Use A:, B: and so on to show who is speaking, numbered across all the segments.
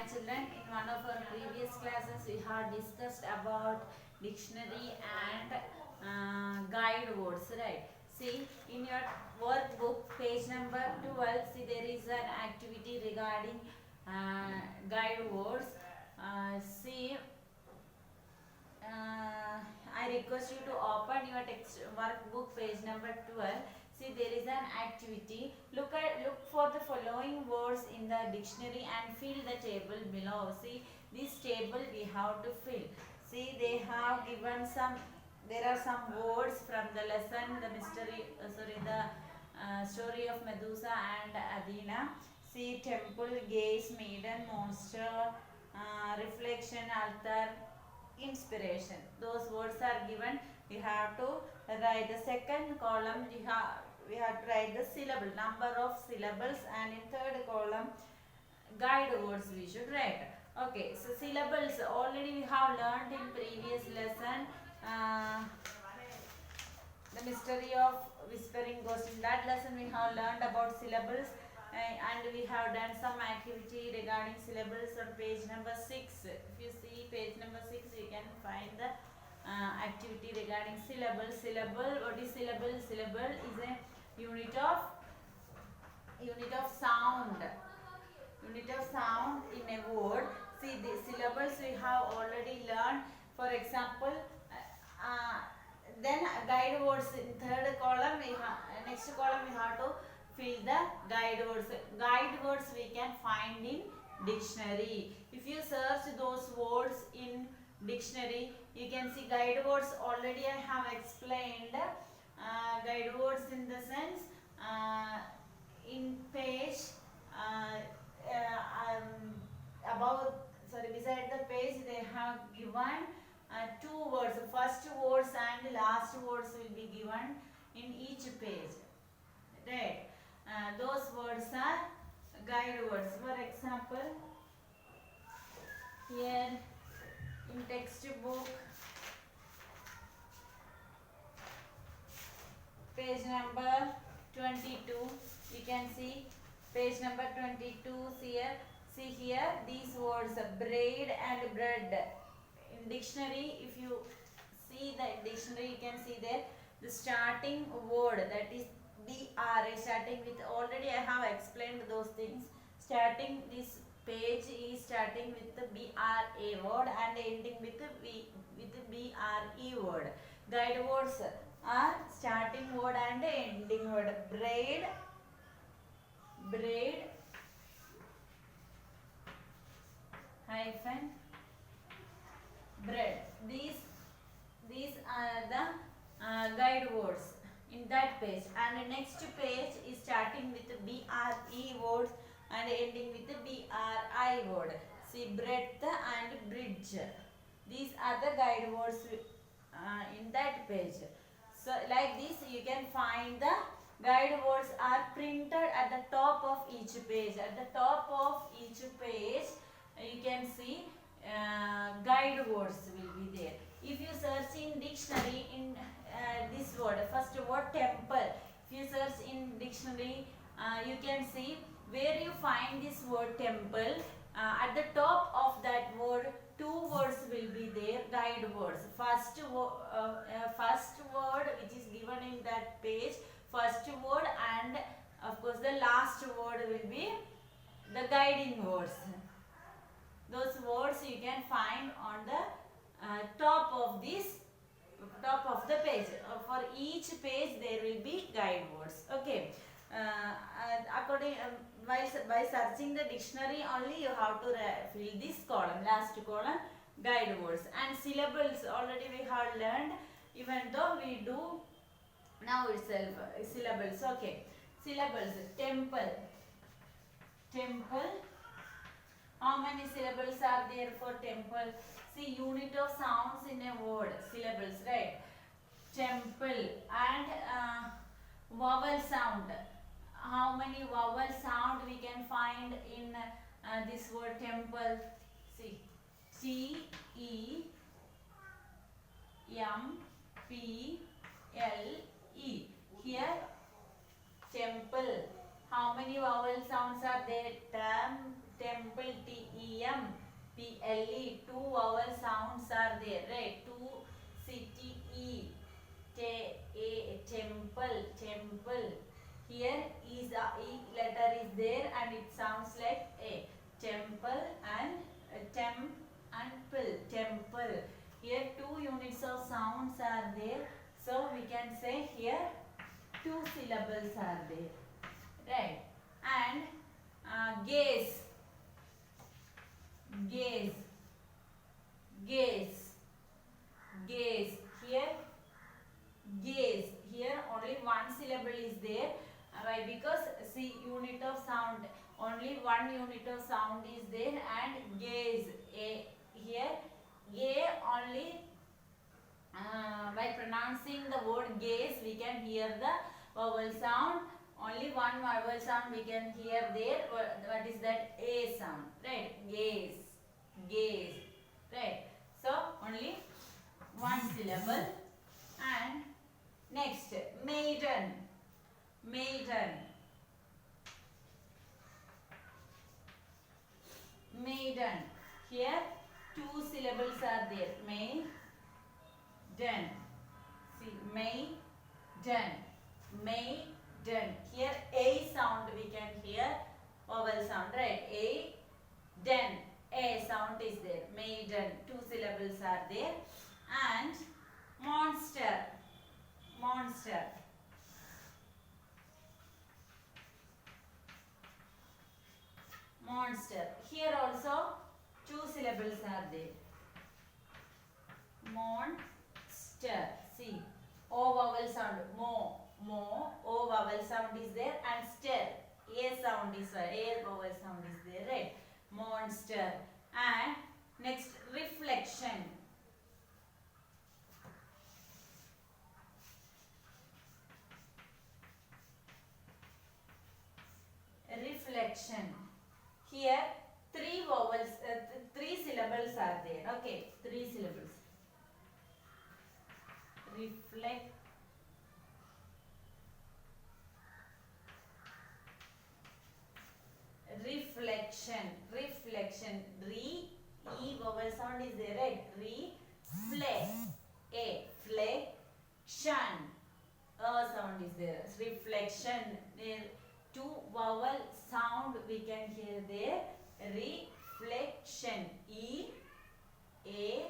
A: Hi children, in one of our previous classes we have discussed about dictionary and guide words, right? See, in your workbook page number 12, see there is an activity regarding guide words. See, I request you to open your text workbook page number 12. See, there is an activity. Look for the following words in the dictionary and fill the table below. See, this table we have to fill. See, they have given some. There are some words from the lesson, the mystery. The story of Medusa and Athena. See, temple, gaze, maiden, monster, reflection, altar, inspiration. Those words are given. We have to write the second column. We have to write the syllable, number of syllables, and in third column guide words we should write. Okay, so syllables already we have learned in previous lesson. The mystery of whispering ghost. In that lesson we have learned about syllables, and we have done some activity regarding syllables on page number 6. If you see page number 6, you can find the activity regarding syllable. What is syllable? Syllable is a unit of sound. Unit of sound in a word. See, the syllables we have already learned. For example, then guide words in third column. Next column we have to fill the guide words. Guide words we can find in dictionary. If you search those words in dictionary, you can see guide words. Already I have explained guide words in the sense in page beside the page they have given two words. First words and last words will be given in each page, right? Those words are guide words. For example, here in textbook page number 22, you can see page number 22 here. See here these words braid and bread. In dictionary, if you see the dictionary, you can see there the starting word, that is BRA, starting with, already I have explained those things. Starting this page is starting with the BRA word and ending with the BRE word. Guide words are starting word and ending word. Braid, hyphen, bread. These are the guide words in that page. And the next page is starting with the BRE words and ending with the BRI word. See, breadth and bridge. These are the guide words in that page. So like this you can find the guide words are printed at the top of each page. At the top of each page you can see guide words will be there. If you search in dictionary in this word, first word temple, if you search in dictionary you can see where you find this word temple. At the top of that word two words will be there, guide words. First word which is given in that page, first word, and of course the last word will be the guiding words. Those words you can find on the top of the page. For each page there will be guide words. Okay. By searching the dictionary only you have to fill this column, last column, guide words. And syllables already we have learned, even though we do now itself syllables. Okay, syllables. Temple. How many syllables are there for temple? See, unit of sounds in a word, syllables, right? Temple. And vowel sound. How many vowel sound we can find in this word temple? See, T, E, M, P, L, E. Here, temple. How many vowel sounds are there? Temple, T, E, M, PLE. Two vowel sounds are there, right? Two CTE. Temple, temple. Here is a E letter is there and it sounds like A. Temple and temple. Here two units of sounds are there. So we can say here two syllables are there. Right. And gaze, gaze, gaze, gaze. Here gaze. Here only one syllable is there. Why? Because see, unit of sound, only one unit of sound is there. And gaze, a, here a only, by pronouncing the word gaze we can hear the vowel sound. Only one vowel sound we can hear there. What is that? A sound, right? Gaze, gaze, right? So only one syllable. And next, maiden, maiden, maiden. Here two syllables are there. Maiden. See, maiden, maiden. Here A sound we can hear, vowel sound, right? A, den. A sound is there. Maiden. Two syllables are there. And monster, monster. Monster. Here also two syllables are there. Monster. See, O vowel sound. Mo. O vowel sound is there. And stir. A sound is there. A vowel sound is there. Right. Monster. And next, reflection. Reflection. Here three vowels, three syllables are there. Okay, three syllables. Reflect, reflection, reflection. Re, E vowel sound is there, right? Flexion. A sound is there. Reflection. There two vowel sound we can hear there. Reflection. E, A,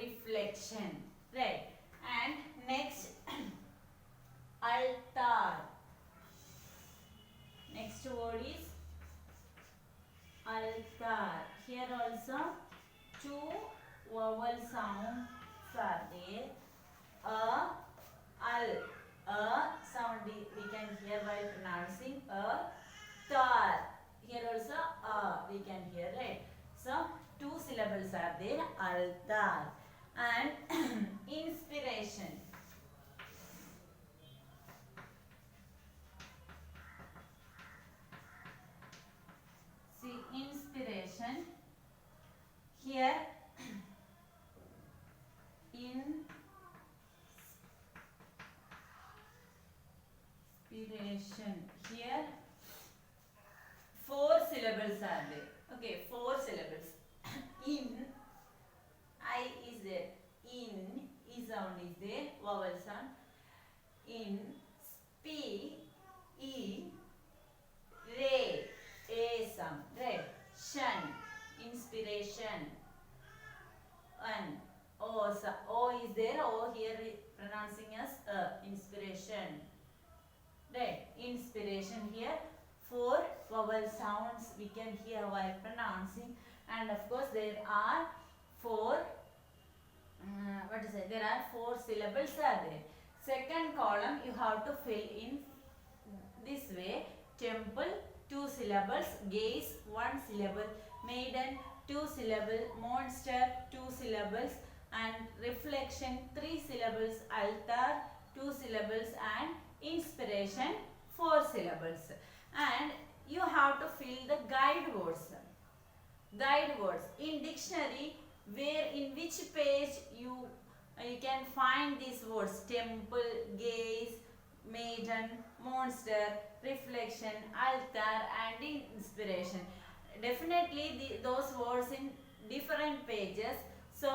A: reflection. Right. And next, altar. Next word is altar. Here also two vowel sounds are there. A sound we can hear while pronouncing tar. Here also we can hear, right? So two syllables are there. Altar. And inspiration. See, inspiration. Here inspiration. Here four syllables are there. Okay, four syllables. In, I is there. In, E sound is there. Vowel sound. In, spe, E, re, A sound. Right. Shun, inspiration. An, O, O is there. O here pronouncing as inspiration. Right. Inspiration. Here four vowel sounds we can hear while pronouncing, and of course there are four there are four syllables are there. Second column you have to fill in this way. Temple two syllables, gaze one syllable, maiden two syllable, monster two syllables, and reflection three syllables, altar two syllables, and inspiration four syllables. And you have to fill the guide words. Guide words in dictionary, where in which page you can find these words: temple, gaze, maiden, monster, reflection, altar, and inspiration. definitely those words in different pages. So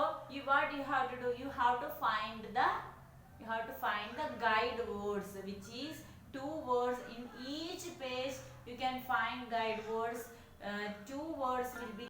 A: what you have to do, you have to find the guide words, which is 2 words in each page. You can find guide words. 2 words will be